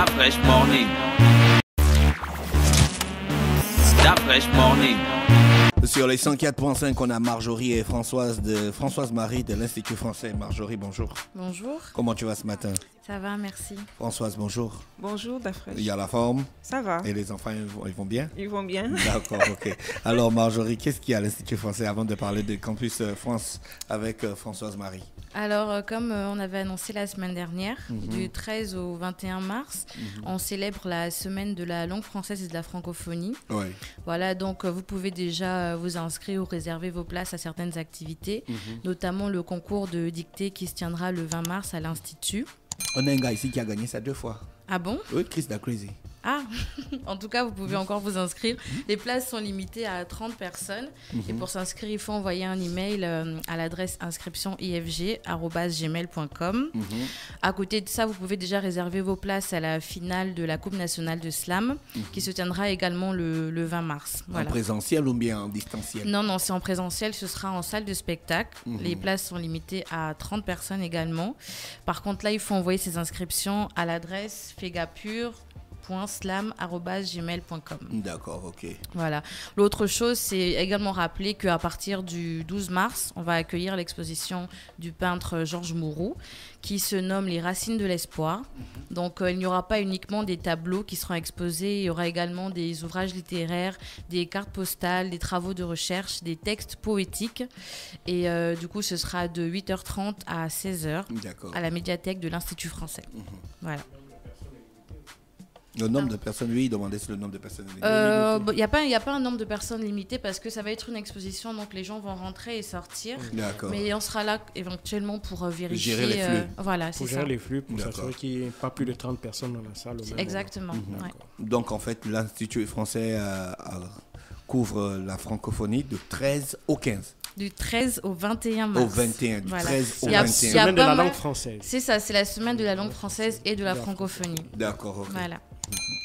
Stop Fresh Morning. Stop Fresh Morning. Sur les 104.5, on a Marjorie et Françoise Marie de l'Institut français. Marjorie, bonjour. Bonjour. Comment tu vas ce matin? Ça va, merci. Françoise, bonjour. Bonjour, Dafresh. Il y a la forme? Ça va. Et les enfants, ils vont bien? Ils vont bien. D'accord, ok. Alors Marjorie, qu'est-ce qu'il y a à l'Institut français avant de parler de Campus France avec Françoise Marie? Alors, comme on avait annoncé la semaine dernière, du 13 au 21 mars, on célèbre la semaine de la langue française et de la francophonie. Oui. Voilà, donc vous pouvez déjà vous inscrire ou réserver vos places à certaines activités, notamment le concours de dictée qui se tiendra le 20 mars à l'Institut. On a un gars ici qui a gagné ça 2 fois. Ah bon? Oui, Chris da Crazy. Ah, en tout cas, vous pouvez encore vous inscrire. Les places sont limitées à 30 personnes. Et pour s'inscrire, il faut envoyer un email à l'adresse inscriptionifg@gmail.com. À côté de ça, vous pouvez déjà réserver vos places à la finale de la Coupe nationale de slam, qui se tiendra également le 20 mars. Voilà. En présentiel ou bien en distanciel? Non, c'est en présentiel, ce sera en salle de spectacle. Les places sont limitées à 30 personnes également. Par contre, là, il faut envoyer ses inscriptions à l'adresse fegapur.slam@gmail.com. D'accord, ok. Voilà. L'autre chose, c'est également rappeler qu'à partir du 12 mars, on va accueillir l'exposition du peintre Georges Mourou qui se nomme Les Racines de l'Espoir. Donc, il n'y aura pas uniquement des tableaux qui seront exposés, il y aura également des ouvrages littéraires, des cartes postales, des travaux de recherche, des textes poétiques. Et du coup, ce sera de 8h30 à 16h à la médiathèque de l'Institut français. Voilà. Le nombre de personnes, oui, il demandait si le nombre de personnes Il n'y a pas un nombre de personnes limité parce que ça va être une exposition, donc les gens vont rentrer et sortir. D'accord. Mais on sera là éventuellement pour vérifier. Gérer les flux. Voilà, c'est pour ça. gérer les flux, pour s'assurer qu'il n'y ait pas plus de 30 personnes dans la salle. Exactement. Ouais. Donc, en fait, l'Institut français couvre la francophonie de 13 au 15. Du 13 au 21 mars. Au 21, du voilà. 13 au 21. La semaine de la langue française. C'est ça, c'est la semaine de la langue française et de la francophonie. D'accord, ok. Voilà.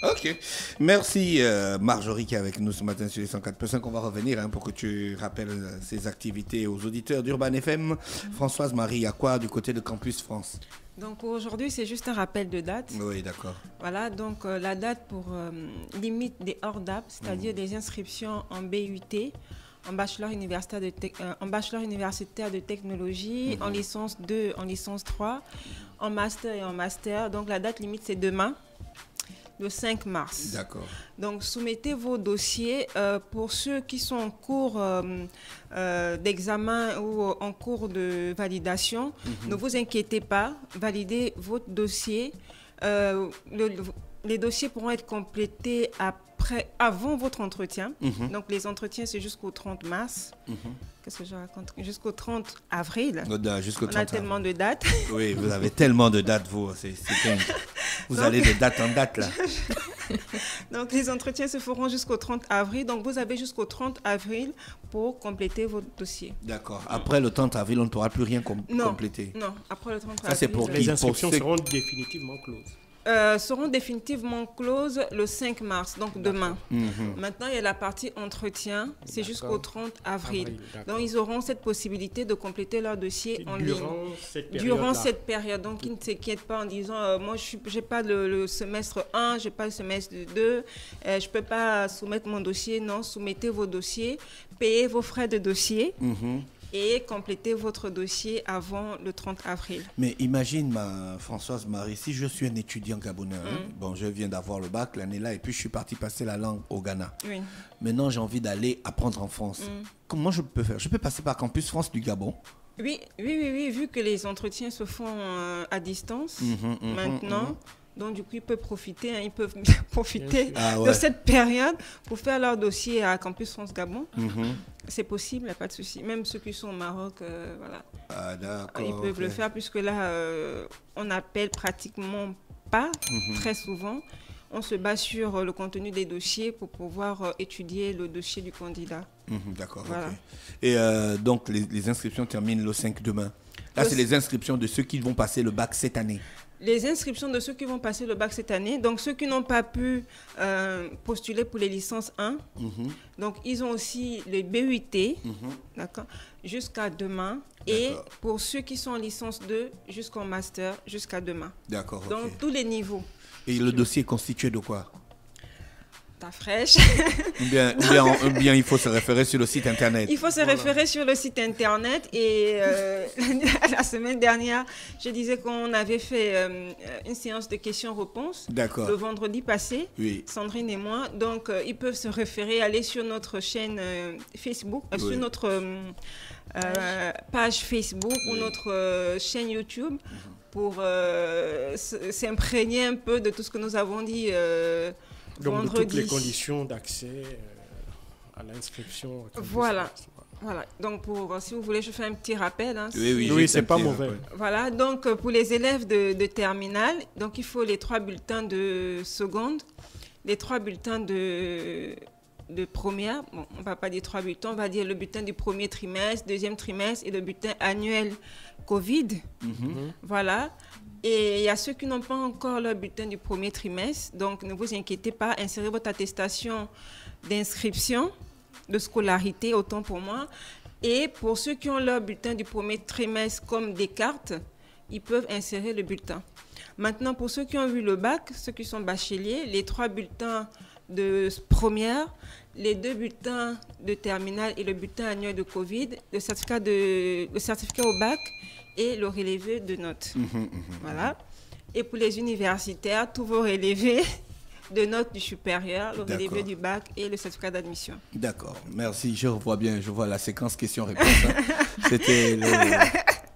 Ok. Merci Marjorie qui est avec nous ce matin sur les 104.5. On va revenir pour que tu rappelles ces activités aux auditeurs d'Urban FM. Françoise Marie, à quoi du côté de Campus France? Donc aujourd'hui, c'est juste un rappel de date. Oui, d'accord. Voilà, donc la date pour limite des hors DAP, c'est-à-dire des inscriptions en BUT, en bachelor universitaire de technologie, en licence 2, en licence 3, en master et en master. Donc la date limite, c'est demain, le 5 mars. D'accord. Donc soumettez vos dossiers pour ceux qui sont en cours d'examen ou en cours de validation. Ne vous inquiétez pas, validez votre dossier. Les dossiers pourront être complétés avant votre entretien. Donc les entretiens, c'est jusqu'au 30 mars. Qu'est-ce que je raconte? Jusqu'au 30 avril. Jusqu'au 30 On a tellement de dates. Oui, vous avez tellement de dates, vous. C'est dingue. Vous allez de date en date, là. Donc les entretiens se feront jusqu'au 30 avril. Donc vous avez jusqu'au 30 avril pour compléter votre dossier. D'accord. Après le 30 avril, on ne pourra plus rien compléter. Non, après le 30 avril. Ça, c'est pour qui? Les inscriptions seront définitivement closes. Seront définitivement closes le 5 mars, donc demain. Maintenant, il y a la partie entretien, c'est jusqu'au 30 avril. Donc, ils auront cette possibilité de compléter leur dossier en ligne. Durant cette période. Donc, ils ne s'inquiètent pas en disant moi, je n'ai pas le semestre 1, je n'ai pas le semestre 2, je ne peux pas soumettre mon dossier. Non, soumettez vos dossiers, payez vos frais de dossier. Et complétez votre dossier avant le 30 avril. Mais imagine, Françoise Marie, si je suis un étudiant gabonais, bon, je viens d'avoir le bac l'année-là et puis je suis parti passer la langue au Ghana. Oui. Maintenant, j'ai envie d'aller apprendre en France. Comment je peux faire? Je peux passer par Campus France du Gabon? Oui, vu que les entretiens se font à distance maintenant. Donc, du coup, ils peuvent profiter de cette période pour faire leur dossier à Campus France Gabon. C'est possible, il n'y a pas de souci. Même ceux qui sont au Maroc, voilà. Ah, d'accord. Ils peuvent le faire puisque là, on n'appelle pratiquement pas très souvent. On se base sur le contenu des dossiers pour pouvoir étudier le dossier du candidat. D'accord, voilà. Ok. Et donc, les inscriptions terminent le 5 demain. Là, c'est les inscriptions de ceux qui vont passer le bac cette année. Les inscriptions de ceux qui vont passer le bac cette année, donc ceux qui n'ont pas pu postuler pour les licences 1, donc ils ont aussi les BUT, d'accord, jusqu'à demain, et pour ceux qui sont en licence 2, jusqu'en master, jusqu'à demain. D'accord. Donc tous les niveaux. Et le dossier est constitué de quoi? Fraîche. ou bien il faut se référer sur le site internet. Il faut se référer sur le site internet et la semaine dernière, je disais qu'on avait fait une séance de questions-réponses le vendredi passé, Sandrine et moi. Donc, ils peuvent se référer, aller sur notre chaîne Facebook, sur notre page Facebook ou notre chaîne YouTube pour s'imprégner un peu de tout ce que nous avons dit donc, de toutes les conditions d'accès à l'inscription. Voilà. Donc, si vous voulez, je fais un petit rappel. Hein, oui, c'est pas mauvais. Voilà. Donc, pour les élèves de terminale, donc il faut les 3 bulletins de seconde, les 3 bulletins de première. Bon, on va pas dire 3 bulletins, on va dire le bulletin du premier trimestre, deuxième trimestre et le bulletin annuel Covid. Voilà. Et il y a ceux qui n'ont pas encore leur bulletin du premier trimestre. Donc, ne vous inquiétez pas, insérez votre attestation d'inscription, de scolarité, autant pour moi. Et pour ceux qui ont leur bulletin du premier trimestre comme des cartes, ils peuvent insérer le bulletin. Maintenant, pour ceux qui ont eu le bac, ceux qui sont bacheliers, les 3 bulletins de première, les 2 bulletins de terminale et le bulletin annuel de Covid, le certificat au bac et le relevé de notes. Voilà. Et pour les universitaires, tous vos relevés de notes du supérieur, le relevé du bac et le certificat d'admission. D'accord. Merci. Je vois la séquence questions-réponses. C'était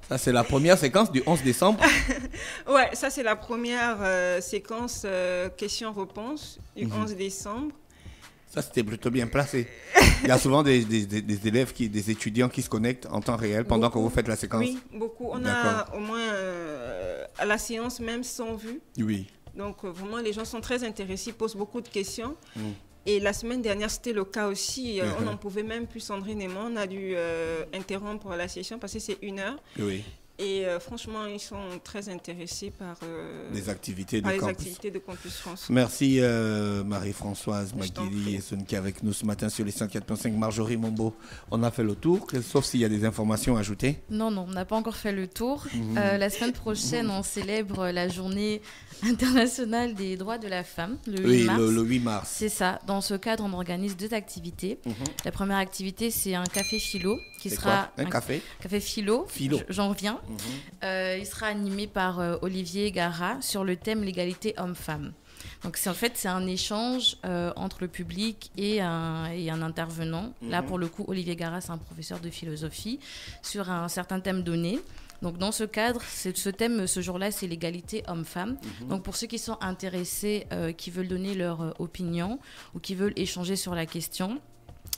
ça, c'est la première séquence du 11 décembre. Ouais, ça, c'est la première séquence questions-réponses du 11 décembre. Ça, c'était plutôt bien placé. Il y a souvent des élèves, des étudiants qui se connectent en temps réel pendant que vous faites la séquence. Oui, beaucoup. On a au moins à la séance même 100 vues. Oui. Donc, vraiment, les gens sont très intéressés, ils posent beaucoup de questions. Et la semaine dernière, c'était le cas aussi. On n'en pouvait même plus, Sandrine et moi. On a dû interrompre la session parce que c'est 1 heure. Oui. Et franchement, ils sont très intéressés par les activités de Campus France. Merci Marie-Françoise Maguili et Sonki avec nous ce matin sur les 104.5. Marjorie Mombo, on a fait le tour, sauf s'il y a des informations à ajouter. Non, on n'a pas encore fait le tour. La semaine prochaine, on célèbre la journée internationale des droits de la femme, le 8 mars. Le 8 mars. C'est ça. Dans ce cadre, on organise 2 activités. La première activité, c'est un café philo. Un café philo. J'en viens. Il sera animé par Olivier Gara sur le thème l'égalité homme-femme. Donc c'est un échange entre le public et un intervenant. Là, pour le coup, Olivier Gara, c'est un professeur de philosophie sur un certain thème donné. Donc dans ce cadre, ce thème, ce jour-là, c'est l'égalité homme-femme. Donc pour ceux qui sont intéressés, qui veulent donner leur opinion ou qui veulent échanger sur la question,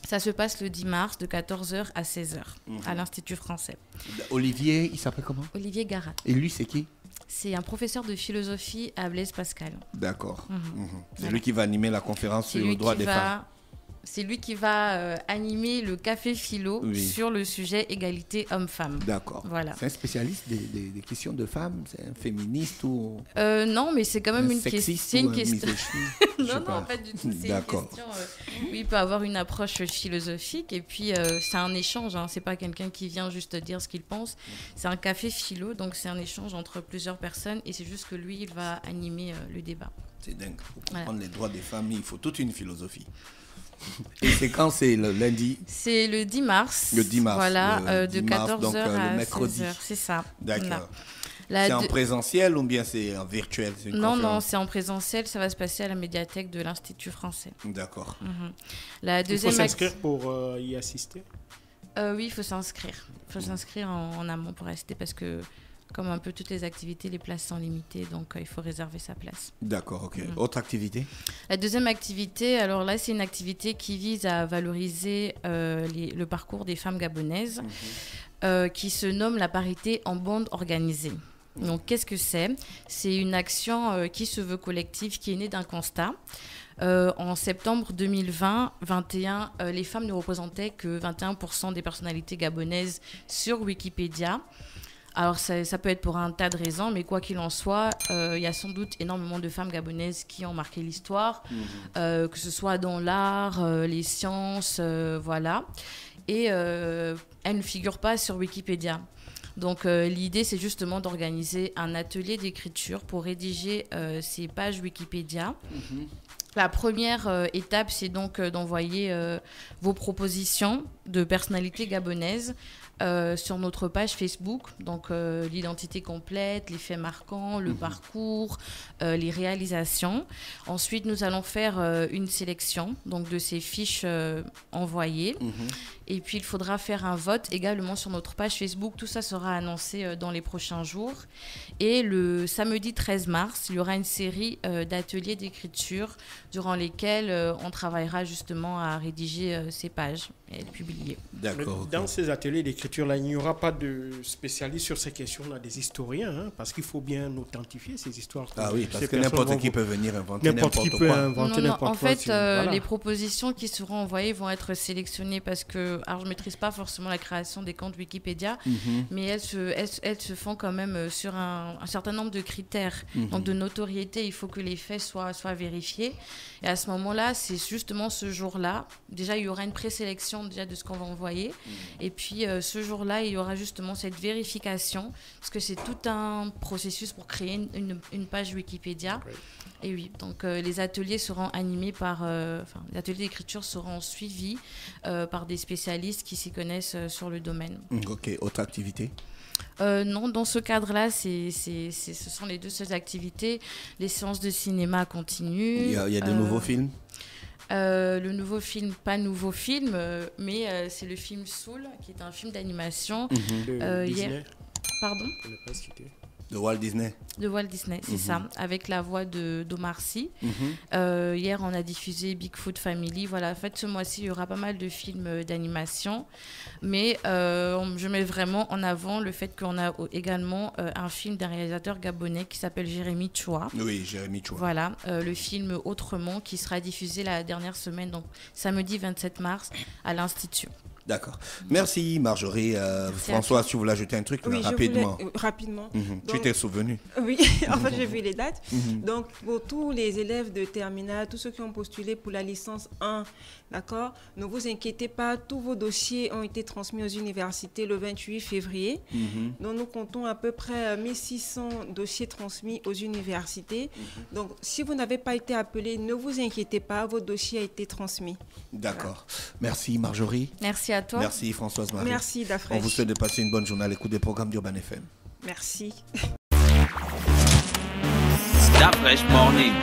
ça se passe le 10 mars de 14h à 16h à l'Institut français. Olivier, il s'appelle comment? Olivier Garat. Et lui, c'est qui? C'est un professeur de philosophie à Blaise Pascal. D'accord. C'est lui qui va animer la conférence sur le droit des femmes. C'est lui qui va animer le café philo sur le sujet égalité homme-femme. D'accord. Voilà. C'est un spécialiste des questions de femmes? C'est un féministe ou... Non, mais c'est quand même une question. C'est une question. Non, pas du tout. C'est une question. Oui, il peut avoir une approche philosophique et puis c'est un échange. Hein. C'est pas quelqu'un qui vient juste dire ce qu'il pense. C'est un café philo, donc c'est un échange entre plusieurs personnes et c'est juste que lui, il va animer le débat. C'est dingue. Pour comprendre les droits des femmes, il faut toute une philosophie. Et c'est quand? C'est le lundi? C'est le 10 mars. Le 10 mars. Voilà, de 14h à le mercredi. 16h. C'est ça. D'accord. C'est en présentiel ou bien c'est en virtuel? Non, c'est en présentiel. Ça va se passer à la médiathèque de l'Institut français. D'accord. La deuxième il faut s'inscrire pour y assister? Oui, il faut s'inscrire. Il faut s'inscrire en amont pour assister parce que comme un peu toutes les activités, les places sont limitées, donc il faut réserver sa place. D'accord, ok. Autre activité? La deuxième activité, alors là, c'est une activité qui vise à valoriser le parcours des femmes gabonaises, qui se nomme la parité en bande organisée. Donc, qu'est-ce que c'est? C'est une action qui se veut collective, qui est née d'un constat. En septembre 2020-21, les femmes ne représentaient que 21% des personnalités gabonaises sur Wikipédia. Alors, ça peut être pour un tas de raisons, mais quoi qu'il en soit, il y a sans doute énormément de femmes gabonaises qui ont marqué l'histoire, que ce soit dans l'art, les sciences, voilà. Et elles ne figurent pas sur Wikipédia. Donc l'idée, c'est justement d'organiser un atelier d'écriture pour rédiger ces pages Wikipédia. La première étape, c'est donc d'envoyer vos propositions de personnalités gabonaises sur notre page Facebook. Donc l'identité complète, les faits marquants, le parcours, les réalisations. Ensuite, nous allons faire une sélection donc, de ces fiches envoyées. Et puis, il faudra faire un vote également sur notre page Facebook. Tout ça sera annoncé dans les prochains jours. Et le samedi 13 mars, il y aura une série d'ateliers d'écriture durant lesquels on travaillera justement à rédiger ces pages et les publier. D'accord. Dans ces ateliers d'écriture-là, il n'y aura pas de spécialistes sur ces questions-là, des historiens, hein, parce qu'il faut bien authentifier ces histoires. Ah oui, parce que n'importe qui peut venir inventer n'importe quoi. N'importe qui peut inventer n'importe quoi. En fait, les propositions qui seront envoyées vont être sélectionnées parce que, alors je ne maîtrise pas forcément la création des comptes Wikipédia, mais elles se font quand même sur un certain nombre de critères. Donc de notoriété, il faut que les faits soient vérifiés. Et à ce moment-là, c'est justement ce jour-là. Déjà, il y aura une présélection déjà de ce qu'on va envoyer. Et puis, ce jour-là, il y aura justement cette vérification, parce que c'est tout un processus pour créer une page Wikipédia. Oui. Et oui, donc les ateliers seront animés par... les ateliers d'écriture seront suivis par des spécialistes qui s'y connaissent sur le domaine. Ok, autre activité? Non, dans ce cadre-là, ce sont les deux seules activités. Les séances de cinéma continuent. Il y a de nouveaux films? Le nouveau film, pas nouveau film, mais c'est le film Soul, qui est un film d'animation. De Disney. Pardon? De Walt Disney. De Walt Disney, c'est ça, avec la voix d'Omar Sy. Hier, on a diffusé Bigfoot Family. Voilà, en fait, ce mois-ci, il y aura pas mal de films d'animation. Mais je mets vraiment en avant le fait qu'on a également un film d'un réalisateur gabonais qui s'appelle Jérémy Choua. Oui, Jérémy Choua. Voilà, le film Autrement, qui sera diffusé la dernière semaine, donc samedi 27 mars, à l'Institut. D'accord. Merci Marjorie. François, tu voulais ajouter un truc rapidement. Rapidement. Donc, tu t'es souvenu? Oui, en fait j'ai vu les dates. Donc pour tous les élèves de terminale, tous ceux qui ont postulé pour la licence 1, d'accord, ne vous inquiétez pas, tous vos dossiers ont été transmis aux universités le 28 février. Donc nous comptons à peu près 1600 dossiers transmis aux universités. Donc si vous n'avez pas été appelé, ne vous inquiétez pas, votre dossier a été transmis. D'accord. Merci Marjorie. Merci à toi. Merci Françoise Marie. Merci Dafresh. On vous souhaite de passer une bonne journée à l'écoute des programmes d'Urban FM. Merci. Dafresh Morning.